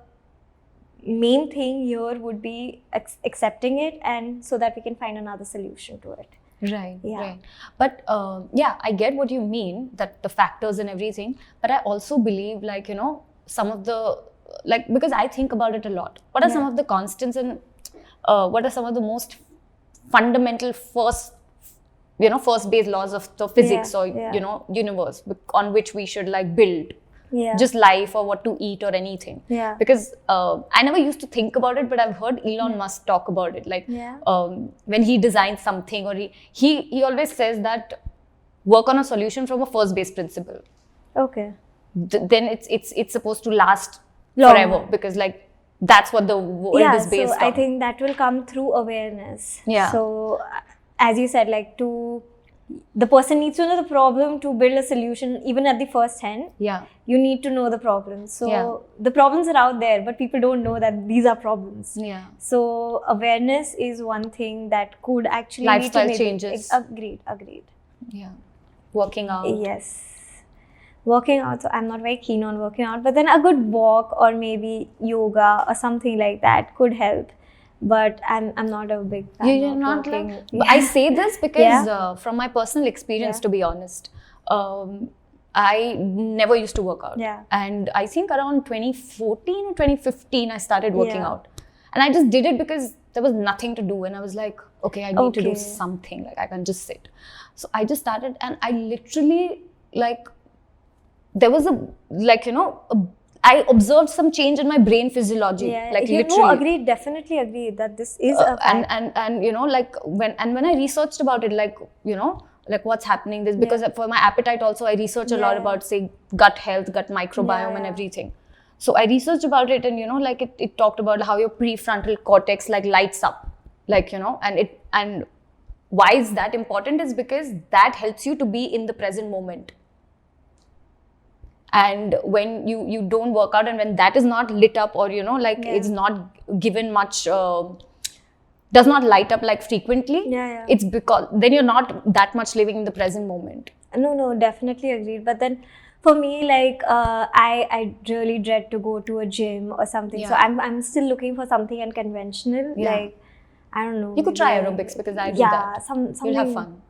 main thing here would be accepting it, and so that we can find another solution to it. Right. But I get what you mean, that the factors and everything, but I also believe like, some of the, like, because I think about it a lot. What are some of the constants and what are some of the most fundamental first base laws of the physics or, universe on which we should like build just life or what to eat or anything. Because I never used to think about it, but I've heard Elon Musk talk about it. Like when he designs something, or he always says that work on a solution from a first base principle. Okay. Then it's supposed to last forever, because like that's what the world is based on. I think that will come through awareness. So as you said, like the person needs to know the problem to build a solution. Even at the first hand, you need to know the problem. So the problems are out there, but people don't know that these are problems. So awareness is one thing that could actually lifestyle changes. Agreed. Working out. Yes. Working out. So I'm not very keen on working out, but then a good walk or maybe yoga or something like that could help. But I'm not a big fan. You're not working. I say this because from my personal experience, to be honest, I never used to work out. And I think around 2014 or 2015, I started working out. And I just did it because there was nothing to do. And I was like, okay, I need to do Okay. something, like I can't just sit. So I just started, and I literally, like, there was I observed some change in my brain physiology, Yeah, like you literally. know, agreed, definitely agreed that this is a fact. And you know, like when I researched about it, like, you know, like what's happening this, because for my appetite also I research a lot Yeah. about, say, gut health, gut microbiome, and Yeah. everything. So I researched about it, and you know, like it talked about how your prefrontal cortex like lights up, like, you know, and why is that important is because that helps you to be in the present moment. And when you don't work out, and when that is not lit up, or you know, like it's not given much, does not light up like frequently, it's because then you're not that much living in the present moment. No, definitely agreed. But then for me, like, I really dread to go to a gym or something. So I'm still looking for something unconventional. Like, I don't know. You could try maybe aerobics, because I do that. Something. You'll have fun.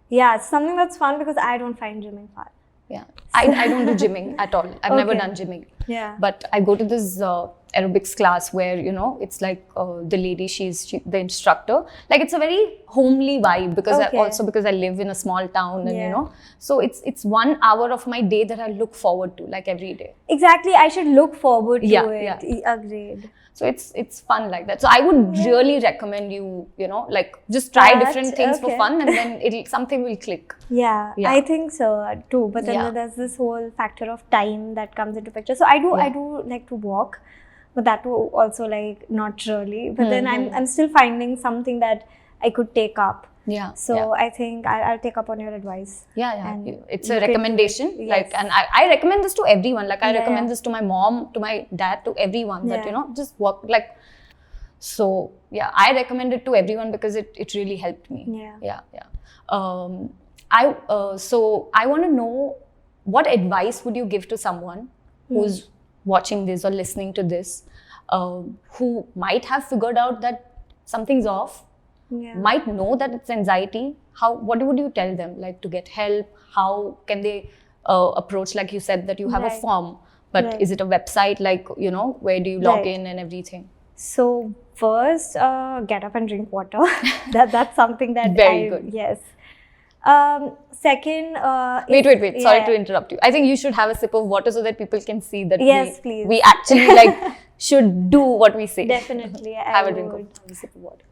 Yeah, something that's fun, because I don't find gymming fun. Yeah, I don't do gymming at all. I've never done gymming. Yeah. But I go to this aerobics class where, you know, it's like the lady, she's the instructor. Like, it's a very homely vibe, because because I live in a small town, and you know, so it's 1 hour of my day that I look forward to, like, every day. Exactly, I should look forward to it. Yeah. Agreed. So it's fun like that. So I would really recommend you, you know, like just try different things for fun, and then something will click. Yeah, I think so too. But then there's this whole factor of time that comes into picture. So I do like to walk, but that too also like not really. But then I'm still finding something that I could take up. Yeah. So I think I'll take up on your advice. Yeah. And it's a recommendation. Like, and I recommend this to everyone. Like, I recommend this to my mom, to my dad, to everyone, that, you know, just work, like, so yeah, I recommend it to everyone because it really helped me. Yeah. So I want to know, what advice would you give to someone who's watching this or listening to this, who might have figured out that something's off, might know that it's anxiety? What would you tell them, like, to get help? How can they approach, like you said that you have a form, but is it a website, like, you know, where do you log in and everything? So first, get up and drink water. That's something that very good. Yes. Second, wait. Sorry to interrupt you. I think you should have a sip of water so that people can see that please. We actually like should do what we say. Definitely. Have a sip of water.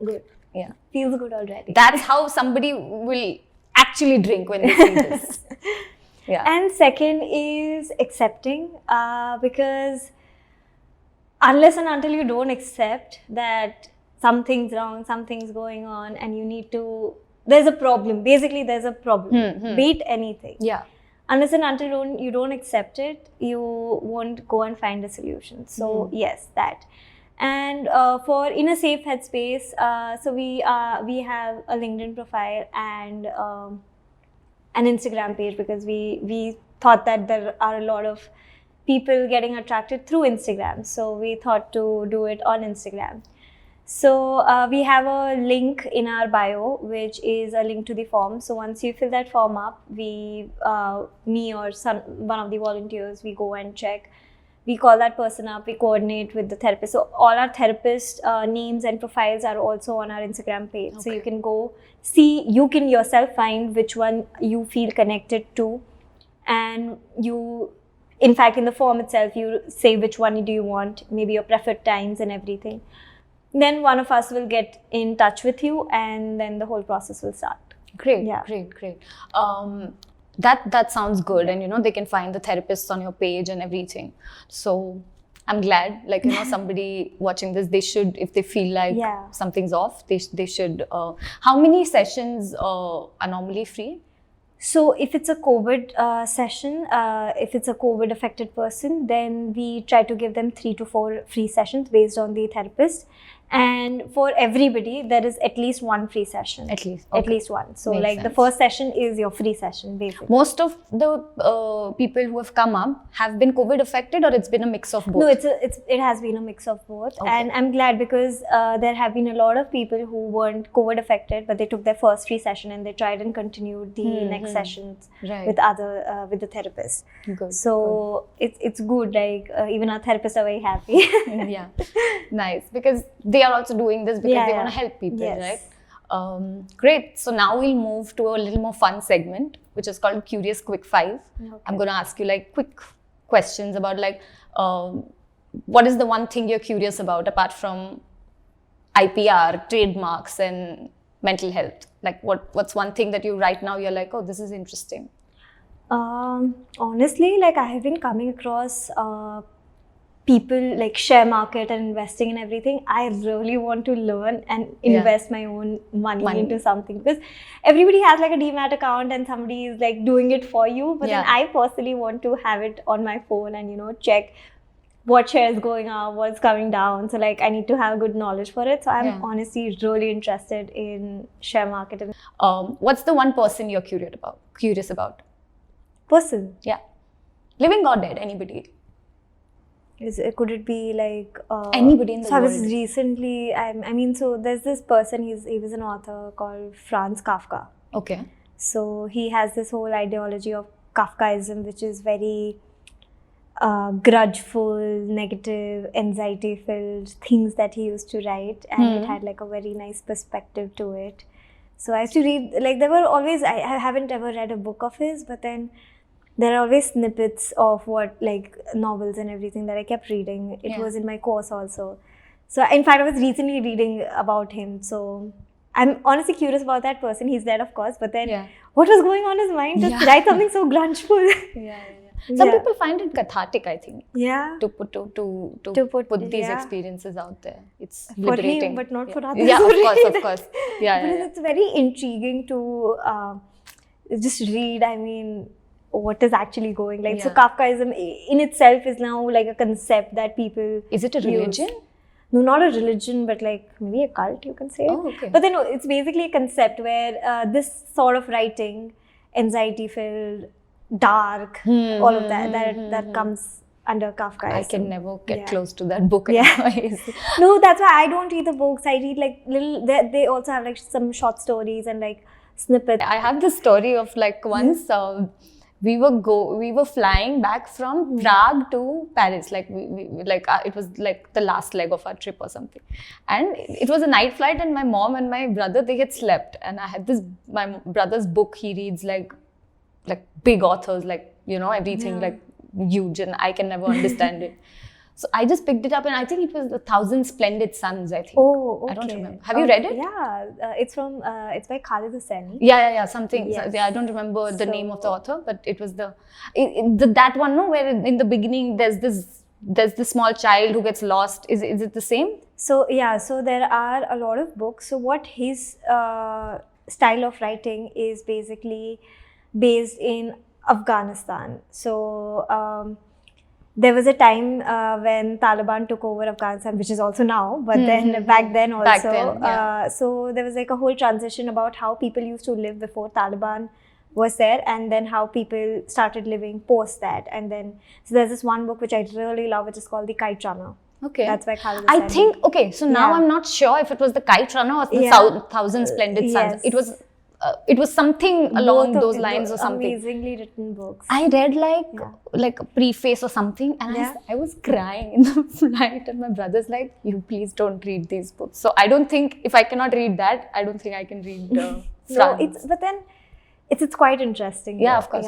Good. Yeah. Feels good already. That's how somebody will actually drink when they see this. Yeah. And second is accepting, because unless and until you don't accept that something's wrong, something's going on, and you need to, there's a problem. Basically, there's a problem. Be it anything. Yeah. Unless and until you don't accept it, you won't go and find a solution. So yes, that. And for in a safe headspace, so we have a LinkedIn profile and an Instagram page, because we thought that there are a lot of people getting attracted through Instagram. So we thought to do it on Instagram. So we have a link in our bio, which is a link to the form. So once you fill that form up, me or one of the volunteers, we go and check. We call that person up, we coordinate with the therapist. So all our therapist names and profiles are also on our Instagram page. Okay. So you can go see, you can yourself find which one you feel connected to. And you, in fact, in the form itself, you say which one do you want, maybe your preferred times and everything. Then one of us will get in touch with you, and then the whole process will start. Great, great. That sounds good, and you know, they can find the therapists on your page and everything. So I'm glad, like, you know, somebody watching this, they should, if they feel like something's off, they should. How many sessions are normally free? So if it's a COVID session, if it's a COVID affected person, then we try to give them 3 to 4 free sessions based on the therapist. And for everybody, there is at least one free session. At least. At Okay. least one. So Makes like the sense. first session is your free session, basically. Most of the people who have come up have been COVID affected, or it's been a mix of both? No, it has been a mix of both. Okay. And I'm glad because there have been a lot of people who weren't COVID affected, but they took their first free session and they tried and continued the next sessions Right. with the therapist. Good. So it's good. Like even our therapists are very happy. Yeah, nice, because they are also doing this because they want to help people, Yes. right? Great. So now we'll move to a little more fun segment, which is called Curious Quick 5. Okay. I'm going to ask you like quick questions about like what is the one thing you're curious about apart from IPR, trademarks, and mental health? Like what's one thing that you right now you're like, oh, this is interesting? Honestly, like I have been coming across people like share market and investing and everything. I really want to learn and invest my own money into something, because everybody has like a demat account and somebody is like doing it for you. But then I personally want to have it on my phone and check what share is going up, what's coming down. So like I need to have good knowledge for it. So I'm honestly really interested in share market. And What's the one person you're curious about? person. Yeah. Living or dead, anybody? Could it be like anybody in the so I was world? recently so there's this person, he was an author called Franz Kafka. Okay. So he has this whole ideology of Kafkaism, which is very grudgeful, negative, anxiety filled things that he used to write, and it had like a very nice perspective to it. So I used to read, like there were always, I haven't ever read a book of his, but then there are always snippets of what, like novels and everything that I kept reading. It was in my course also. So in fact, I was recently reading about him. So I'm honestly curious about that person. He's dead, of course, but then what was going on in his mind to write something so grudgeful? Some people find it cathartic, I think. Yeah. To put these experiences out there. It's For liberating. him, but not for others. Yeah, of course. Yeah. It's very intriguing to just read. I mean, what is actually going like? So Kafkaism in itself is now like a concept that people. Is it a religion? No, not a religion, but like maybe a cult, you can say. Oh, okay. But then it's basically a concept where this sort of writing, anxiety-filled, dark, all of that comes under Kafkaism. I can never get close to that book. No, that's why I don't read the books. I read like little. They also have like some short stories and like snippets. I have this story of like once. We were flying back from Prague to Paris, like it was like the last leg of our trip or something, and it was a night flight, and my mom and my brother, they had slept, and I had my brother's book. He reads like big authors, like everything like huge, and I can never understand it. So I just picked it up, and I think it was 1,000 Splendid Suns, I think. Oh, okay. I don't remember. Have you read it? Yeah, it's by Khalid Hosseini. Yeah, something. Yes. I don't remember the name of the author, but it was that one, no, where in the beginning there's this small child who gets lost. Is it the same? So there are a lot of books. So what his style of writing is basically based in Afghanistan. So there was a time when Taliban took over Afghanistan, which is also now, but then back then also. So there was like a whole transition about how people used to live before Taliban was there, and then how people started living post that. And then, so there's this one book which I really love, which is called the Kite Drama. Okay. That's by Khalid I Hosseini. think, okay, so now I'm not sure if it was the Kite Runner or the 1,000 Splendid Suns. Yes. It was something along those lines or something. Amazingly written books. I read like a preface or something, and I was crying in the flight, and my brother's like, "You please don't read these books." So I don't think, if I cannot read that, I don't think I can read France. But then it's quite interesting. Yeah, of course.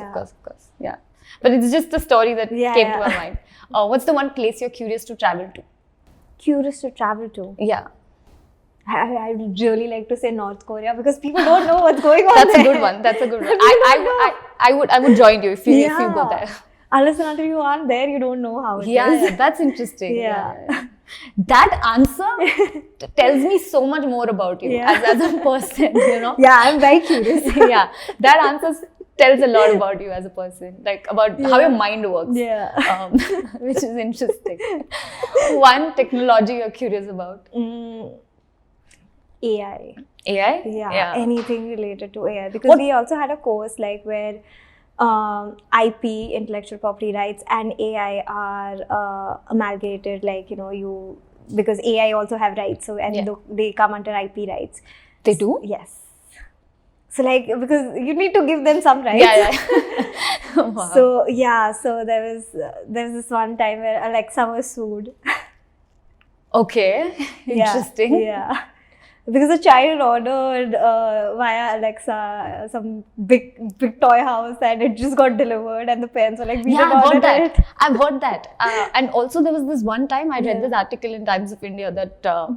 Yeah, but it's just the story that came to my mind. What's the one place you're curious to travel to? Curious to travel to? Yeah. I would really like to say North Korea, because people don't know what's going on That's there. a good one. I would join you if you go there. Unless and until you aren't there, you don't know how it is. Yeah, that's interesting. Yeah. That answer tells me so much more about you as a person, Yeah, I'm very curious. Yeah, that answer tells a lot about you as a person, like about how your mind works. Yeah. Which is interesting. One technology you're curious about? AI. AI? Yeah, anything related to AI. Because we also had a course like where IP, intellectual property rights, and AI are amalgamated. Like, because AI also have rights, so they come under IP rights. They do? Yes. So like, because you need to give them some rights. Yeah. Wow. So there was this one time where Alexa was sued. Okay. Interesting. Yeah. Because a child ordered via Alexa some big toy house, and it just got delivered, and the parents were like, I've heard that. And also there was this one time I read this article in Times of India that there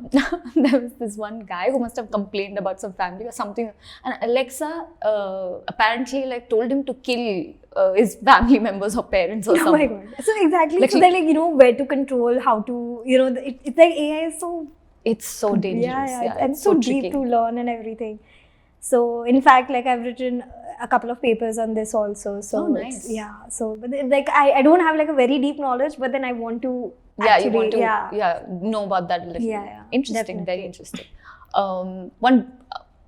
was this one guy who must have complained about some family or something, and Alexa apparently like told him to kill his family members or parents or something. Oh my God. So exactly. Like, so they're like, where to control, how to, it's like AI is so... It's so dangerous. Yeah, and so deep tricky to learn and everything. So in fact, like I've written a couple of papers on this also. So nice. So but like I don't have like a very deep knowledge, but then I want to you want to know about that a little. Yeah. Interesting, definitely. Very interesting. One,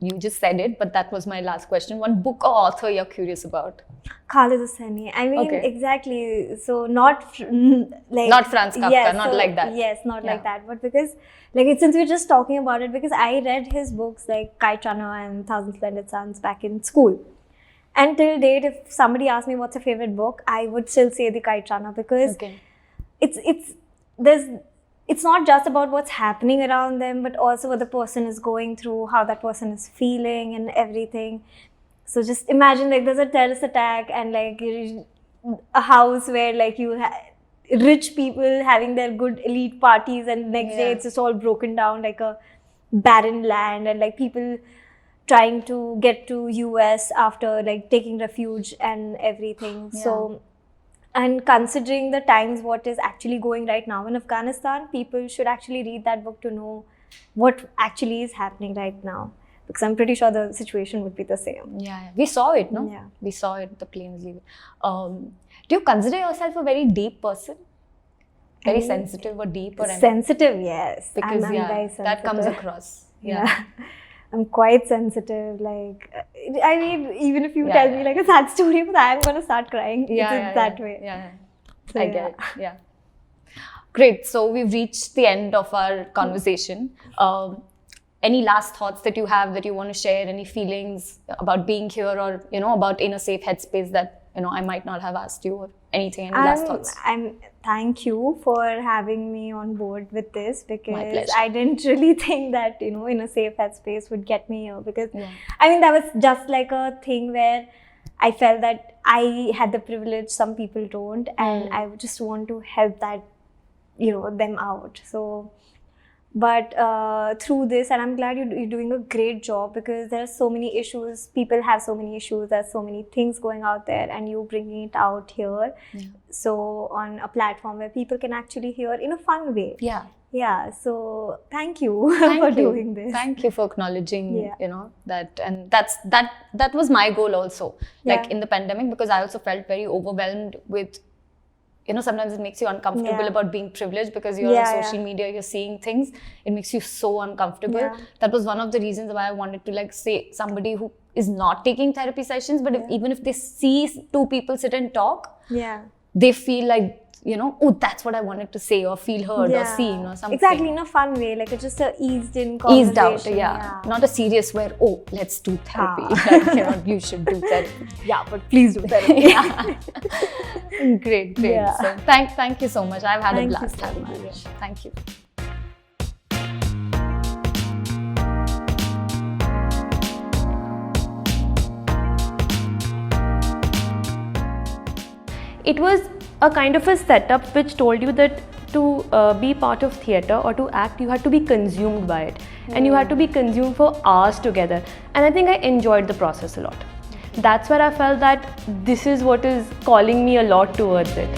you just said it, but that was my last question. One book or author you're curious about? Khalid Hosseini. I mean, exactly. So not Franz Kafka, not like that. Yes, not like that. But because, like, since we're just talking about it, because I read his books like Kite Drama and Thousand Splendid Suns back in school. And till date, if somebody asked me what's your favorite book, I would still say the Kite Drama, because it's not just about what's happening around them, but also what the person is going through, how that person is feeling and everything. So just imagine like there's a terrorist attack and like a house where like you rich people having their good elite parties, and next day it's just all broken down like a barren land, and like people trying to get to US after like taking refuge and everything. So, and considering the times what is actually going right now in Afghanistan, people should actually read that book to know what actually is happening right now. Because I'm pretty sure the situation would be the same. Yeah. We saw it, no? Yeah. We saw it, the planes leaving. Do you consider yourself a very deep person? Very sensitive or deep? Or sensitive, yes. Because I'm very sensitive. that comes across. Yeah. I'm quite sensitive. Like, I mean, even if you tell me like a sad story, but I'm going to start crying. It's that way. Yeah. So, I get it. Yeah. Great. So we've reached the end of our conversation. Any last thoughts that you have that you want to share? Any feelings about being here, or about in a safe headspace that I might not have asked you, or anything? Any last thoughts? Thank you for having me on board with this, because My pleasure. I didn't really think that in a safe headspace would get me here, because I mean that was just like a thing where I felt that I had the privilege some people don't, and I just want to help that them out. So. But through this, and I'm glad you're doing a great job, because there are so many issues, people have so many issues, there's so many things going out there, and you bringing it out here. So on a platform where people can actually hear in a fun way. Yeah, so thank you for doing this. Thank you for acknowledging, that, and that was my goal also. Like in the pandemic, because I also felt very overwhelmed with, sometimes it makes you uncomfortable about being privileged, because you're on social media, you're seeing things, it makes you so uncomfortable. That was one of the reasons why I wanted to like say somebody who is not taking therapy sessions, but even if they see two people sit and talk, they feel like, oh, that's what I wanted to say, or feel heard or seen or something. Exactly, in a fun way, like it's just a eased in conversation. Eased out, not a serious where, oh, let's do therapy. Like, you should do therapy. Yeah, but please do therapy. Great. So thank you so much. I've had a blast having you here. Thank you. It was a kind of a setup which told you that to be part of theatre or to act, you had to be consumed by it. And you had to be consumed for hours together. And I think I enjoyed the process a lot. That's where I felt that this is what is calling me a lot towards it.